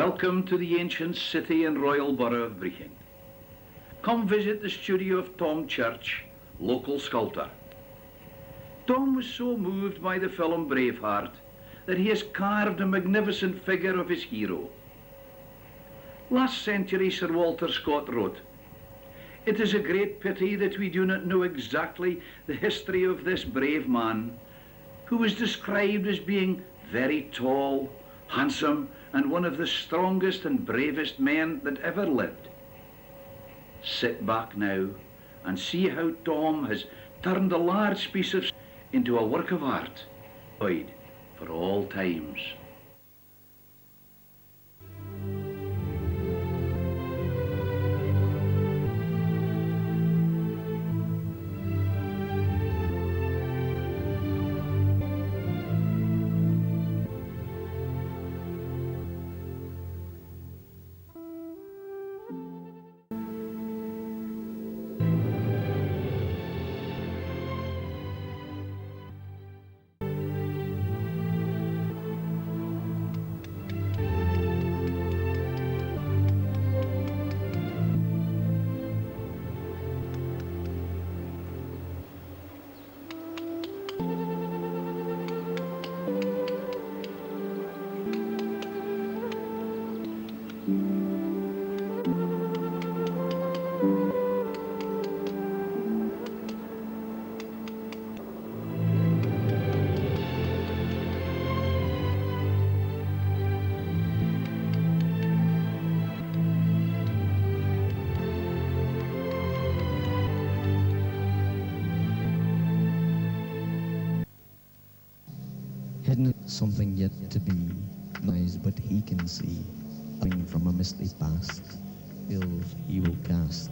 Welcome to the ancient city and royal borough of Brechin. Come visit the studio of Tom Church, local sculptor. Tom was so moved by the film Braveheart that he has carved a magnificent figure of his hero. Last century Sir Walter Scott wrote, "It is a great pity that we do not know exactly the history of this brave man, who was described as being very tall, handsome, and one of the strongest and bravest men that ever lived." Sit back now and see how Tom has turned a large piece of into a work of art, enjoyed for all times. Hidden something yet to be, eyes but he can see, coming from a misty past, ills he will cast,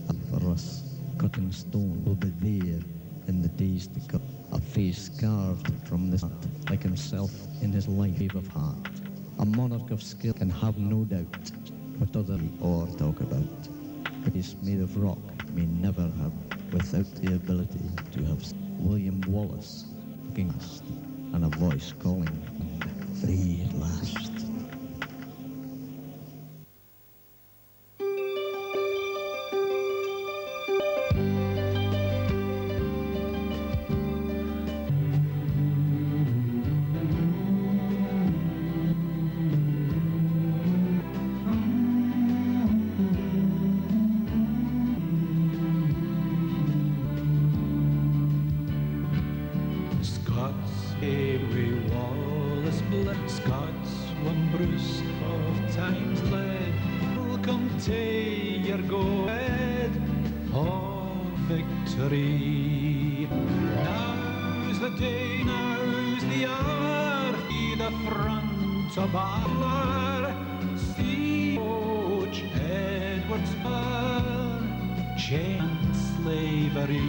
and for us, cut in stone, will be there in the days to come, a face carved from the heart, like himself in his life of heart. A monarch of skill can have no doubt what other or talk about, but he's made of rock may never have, without the ability to have William Wallace looking past, and a voice calling, free at last. William Wallace, black Scots, one bruise of time's lead. Welcome to your go-ahead of victory. Now's the day, now's the hour, be the front of valor. See Coach Edward's bar, chain slavery.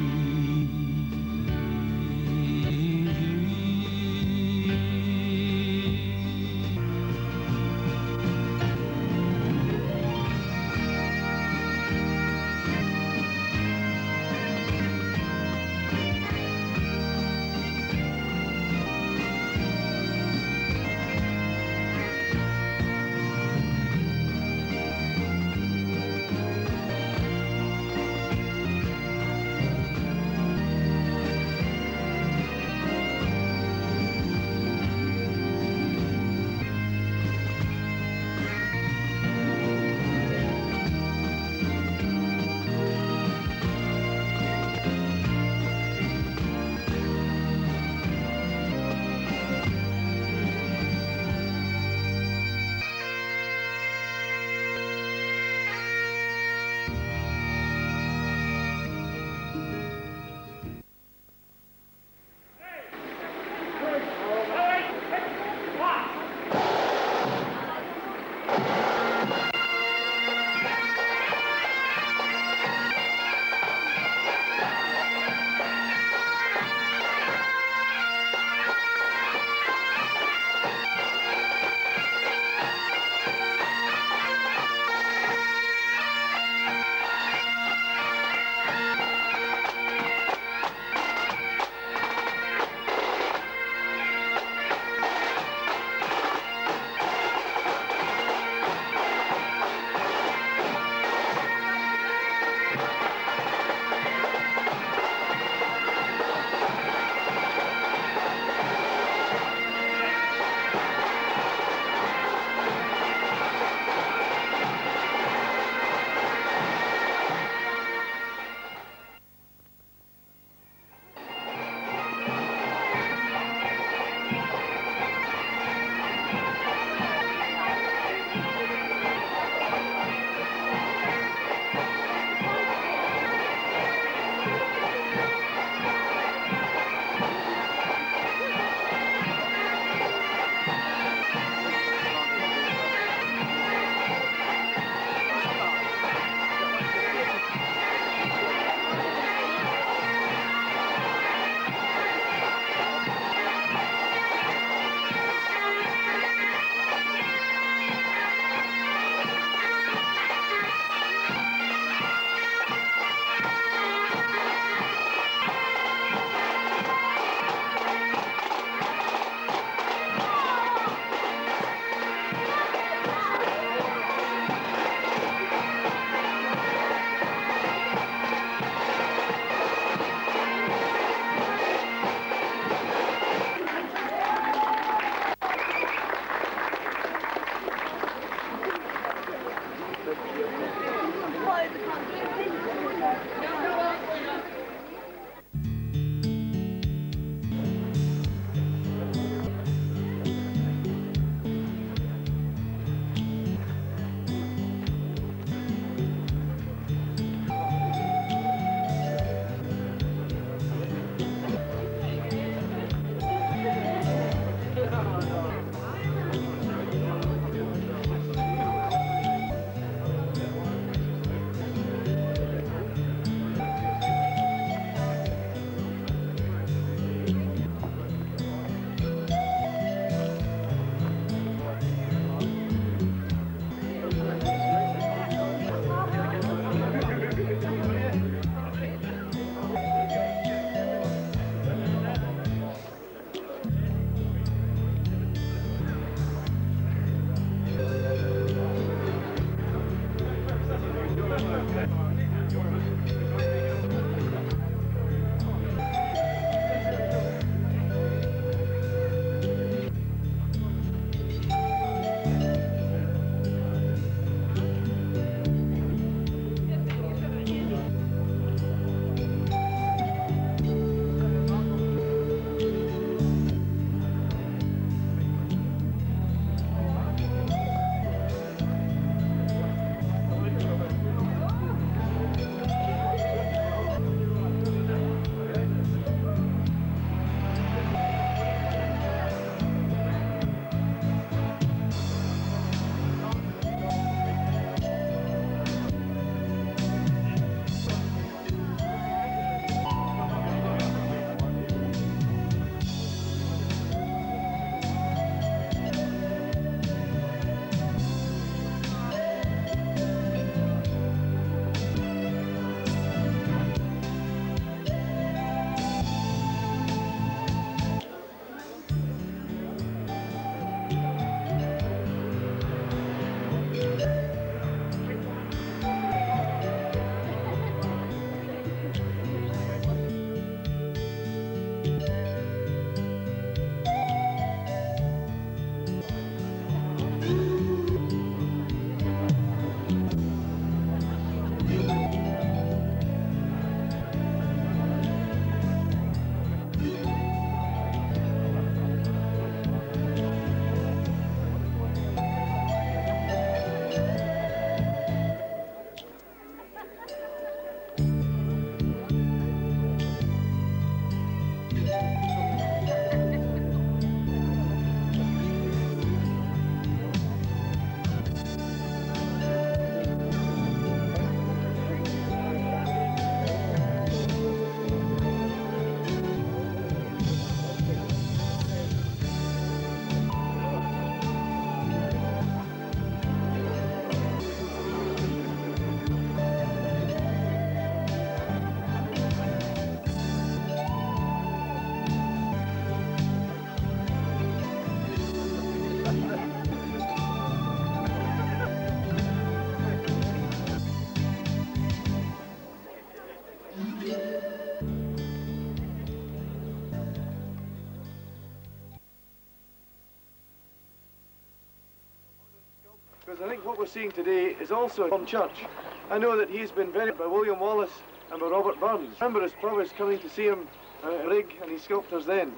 Because I think what we're seeing today is also Tom Church. I know that he's been very by William Wallace and by Robert Burns. Remember his brothers coming to see him at Rig and his sculptors then.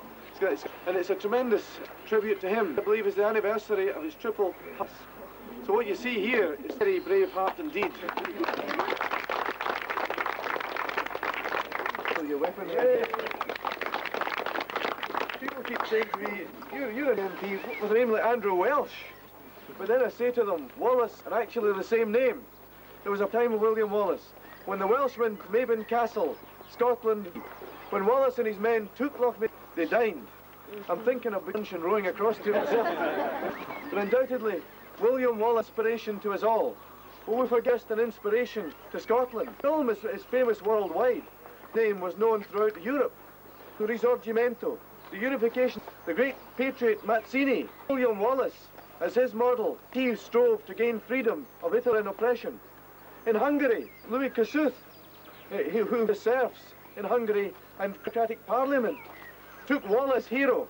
And it's a tremendous tribute to him. I believe it's the anniversary of his triple pass. So what you see here is a very brave heart indeed. Your weapons. People keep saying to me, you're an MP with a name like Andrew Welsh. But then I say to them, Wallace are actually the same name. There was a time of William Wallace when the Welshmen from Mabon Castle, Scotland, when Wallace and his men took Loch Maben, they dined. I'm thinking of Bunchen rowing across to himself. But undoubtedly, William Wallace inspiration to us all. But we forget an inspiration to Scotland. The film is famous worldwide. His name was known throughout Europe. The Risorgimento, the unification, the great patriot Mazzini, William Wallace, as his model, he strove to gain freedom of Italy and oppression. In Hungary, Louis Kossuth, who serfs in Hungary and democratic parliament, took Wallace hero.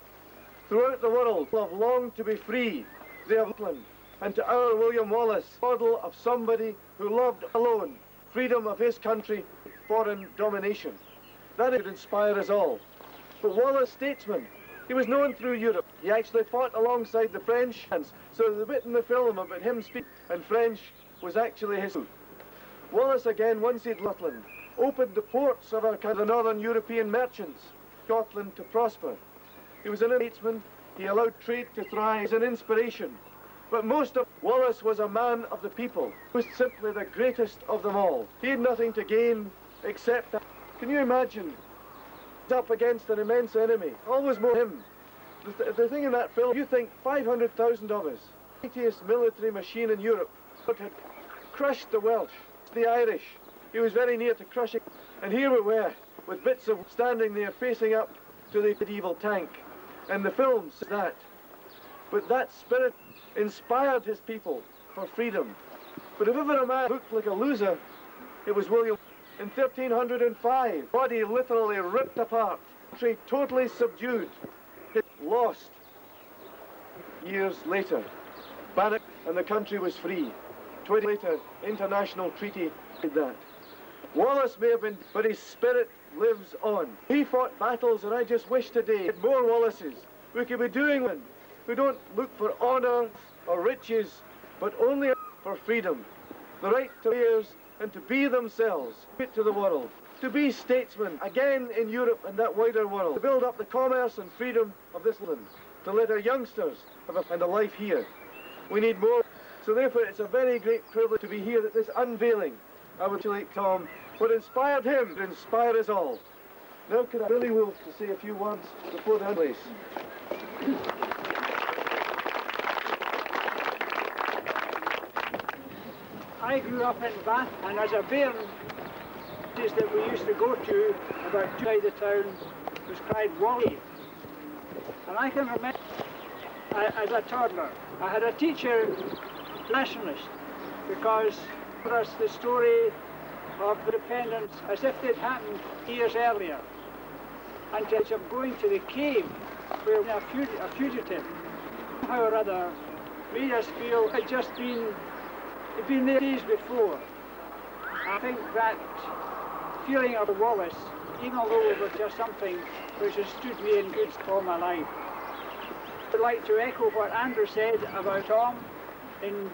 Throughout the world, people have longed to be free. They have England. And to our William Wallace, model of somebody who loved alone freedom of his country, foreign domination. That would inspire us all. But Wallace, statesman, he was known through Europe. He actually fought alongside the French, so the bit in the film about him speaking in French was actually his. Wallace again, once he'd Scotland, opened the ports of the northern European merchants, Scotland to prosper. He was an statesman, he allowed trade to thrive, he was an inspiration. But most of Wallace was a man of the people, he was simply the greatest of them all. He had nothing to gain except that. Can you imagine? He's up against an immense enemy, always more him. The thing in that film, you think 500,000 of us, the mightiest military machine in Europe, had crushed the Welsh, the Irish. He was very near to crushing, and here we were, with bits of standing there facing up to the medieval tank. And the film says that. But that spirit inspired his people for freedom. But if ever a man looked like a loser, it was William. In 1305, body literally ripped apart, country totally subdued, lost. Years later, Bannock and the country was free. 20 years later, international treaty did that. Wallace may have been, but his spirit lives on. He fought battles, and I just wish today had more Wallaces who could be doing them, who don't look for honour or riches, but only for freedom, the right to theirs and to be themselves, to the world, to be statesmen again in Europe and that wider world, to build up the commerce and freedom of this land, to let our youngsters have a life here. We need more. So therefore it's a very great privilege to be here at this unveiling. I would like Tom, what inspired him to inspire us all. Now could I Billy Wolfe to say a few words before the place. I grew up in Bath, and as a bairn, that we used to go to about outside the town was cried Wally. And I can remember, as a toddler, I had a teacher, nationalist, because for us the story of the independence as if it happened years earlier, until of going to the cave where a fugitive, somehow or other, made us feel it had just been there days before. I think that feeling of Wallace, even though it was just something which has stood me in good all my life. I'd like to echo what Andrew said about Tom in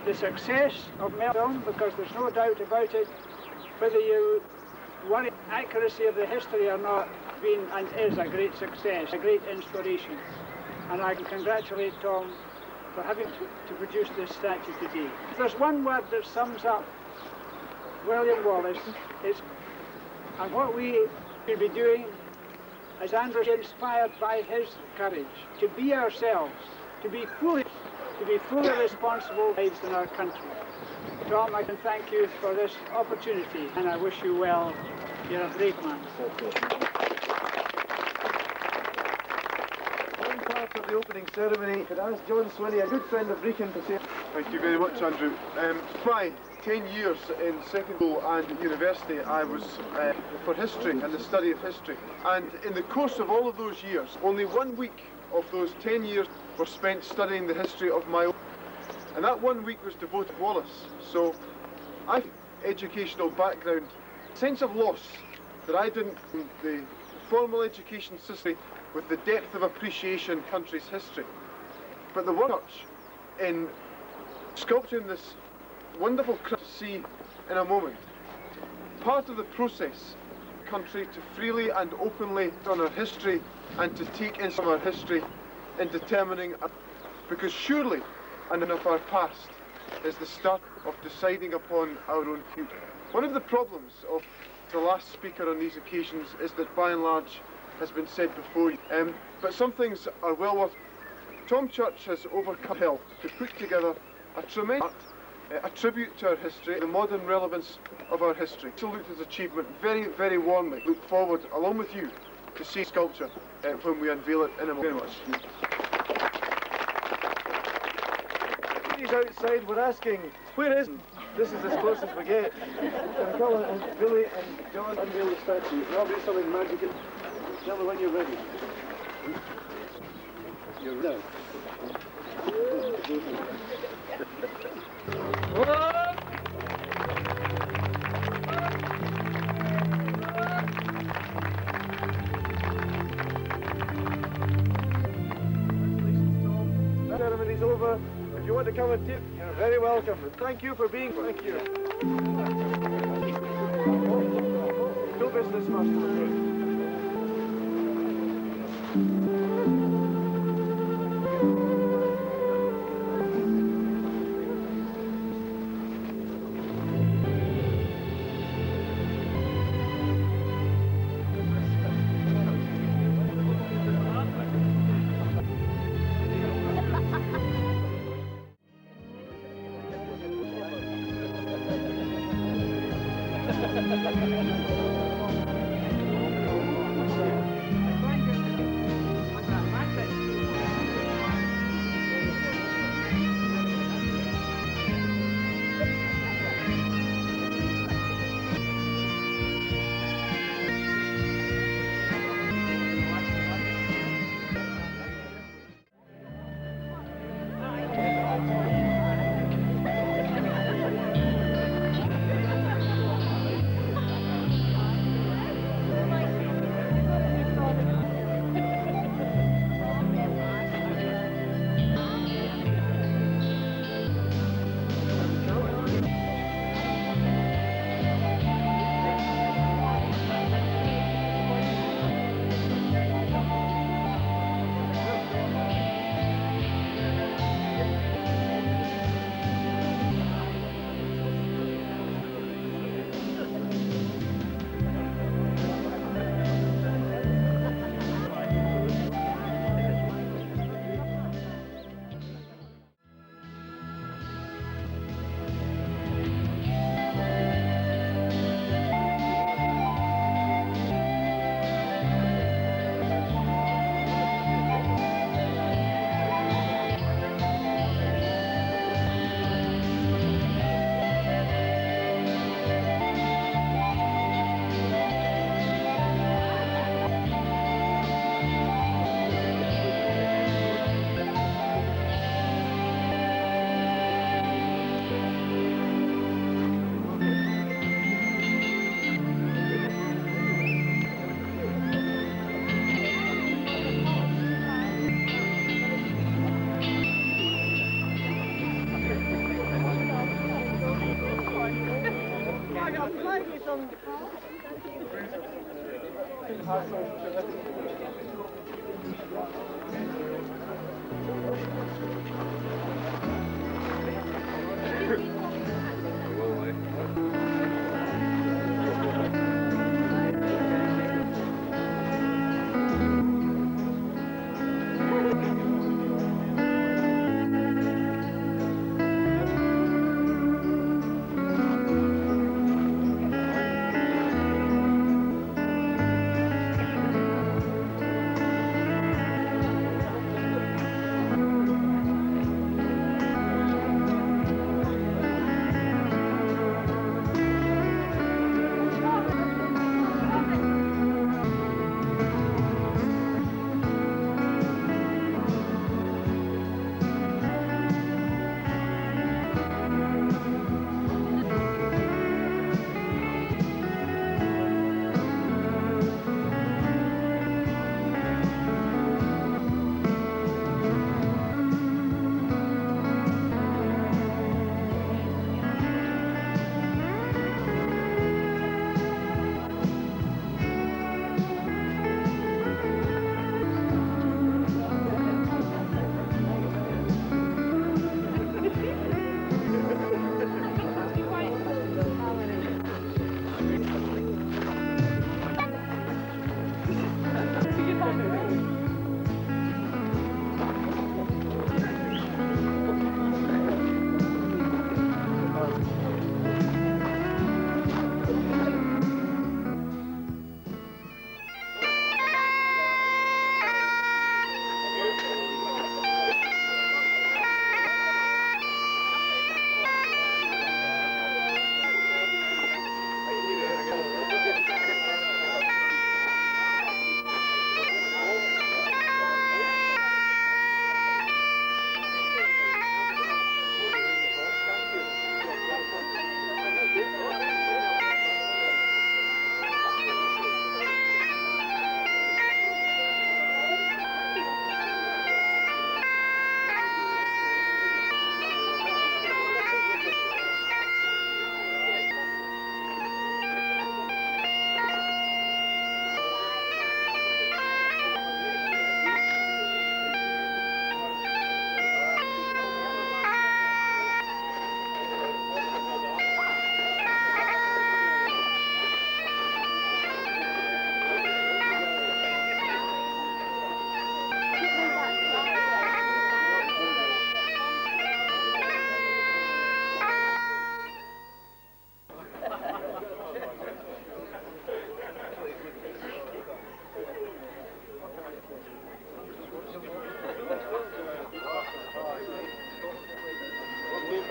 the success of film, because there's no doubt about it, whether you worry accuracy of the history or not, been and is a great success, a great inspiration. And I can congratulate Tom for having to produce this statue today. If there's one word that sums up William Wallace, and what we should be doing, as Andrew is inspired by his courage, to be ourselves, to be fully responsible lives in our country. Tom, I can thank you for this opportunity, and I wish you well. You're a great man. Of the opening ceremony, could I ask John Swinney, a good friend of Brecon, to say... Thank you very much, Andrew. My 10 years in secondary school and university, I was for history and the study of history. And in the course of all of those years, only 1 week of those 10 years were spent studying the history of my own. And that 1 week was devoted to Wallace. So I have educational background, sense of loss that I didn't in the formal education system with the depth of appreciation country's history. But the work in sculpturing this wonderful craft to see in a moment, part of the process, country to freely and openly on our history and to take in some of our history in determining, because surely and of our past is the start of deciding upon our own future. One of the problems of the last speaker on these occasions is that by and large has been said before, but some things are well worth. Tom Church has overcome hell to put together a tremendous a tribute to our history, the modern relevance of our history. Salute his achievement very, very warmly. Look forward, along with you, to see sculpture when we unveil it in a moment. Very much. Ladies outside were asking, where is he? This is as close as we get. And Colin and Billy and John unveil the statue. There'll be something magical. Tell me when you're ready. You're ready. you want to come and take, you're very welcome. And thank you for being. Thank you. No business first, I'm afraid.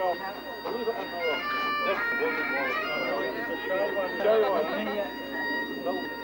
Believe it or not, this William Wallace is a shy one. Shy one. Well,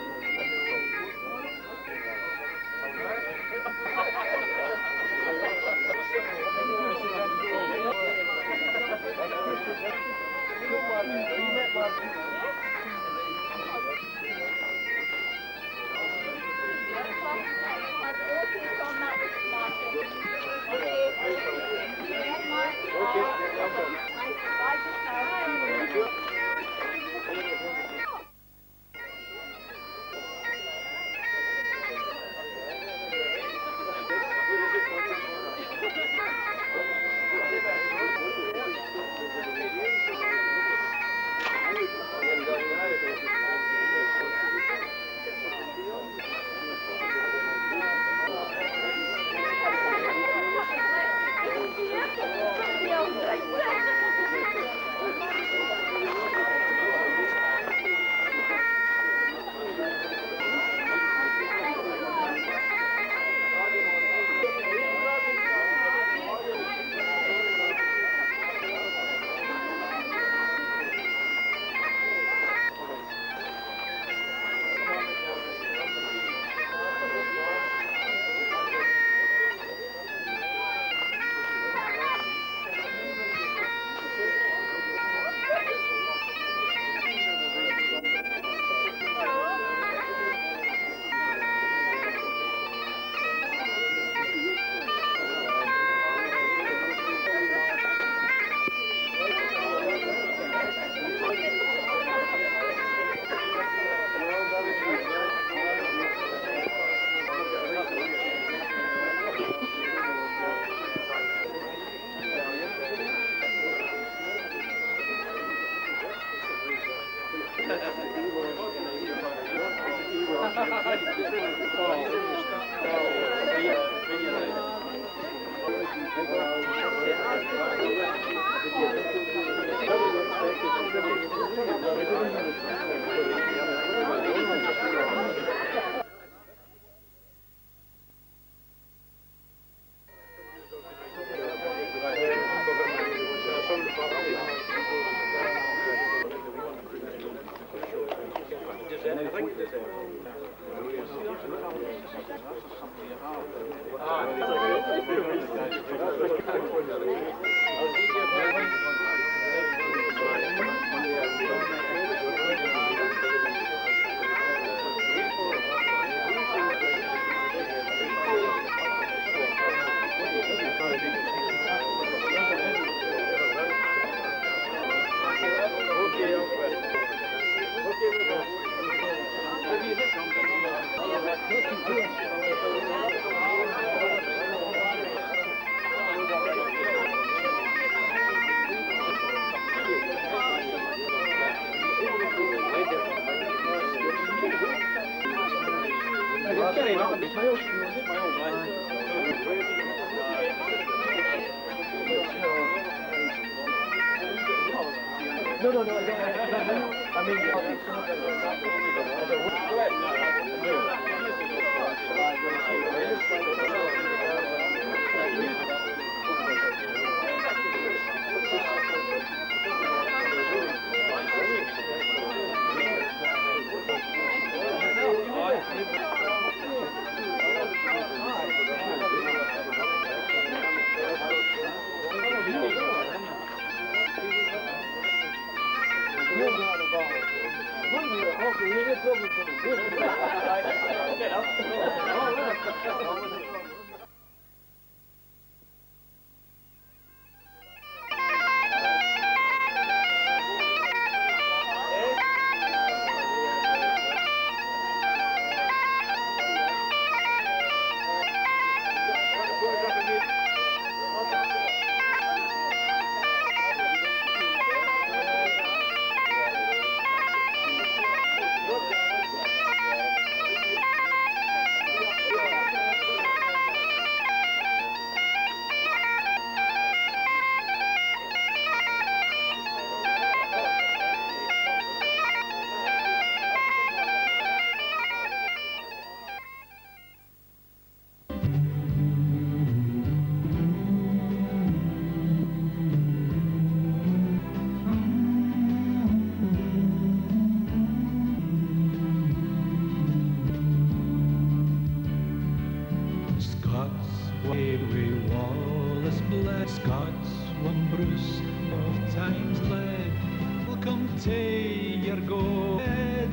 bruise of time's lead will come to your go-ahead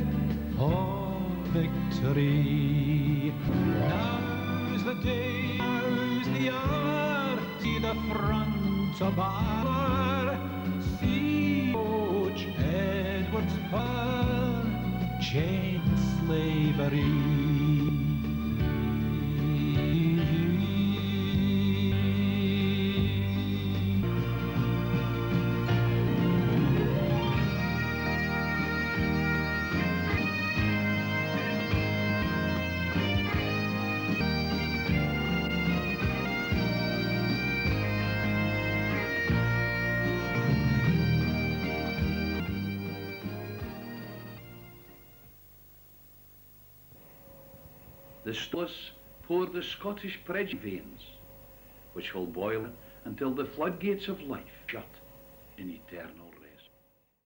of victory. Now's the day, now's the hour, see the front of our, see Coach Edward's power, chain slavery. The Stoics pour the Scottish prejudice veins, which will boil until the floodgates of life shut in eternal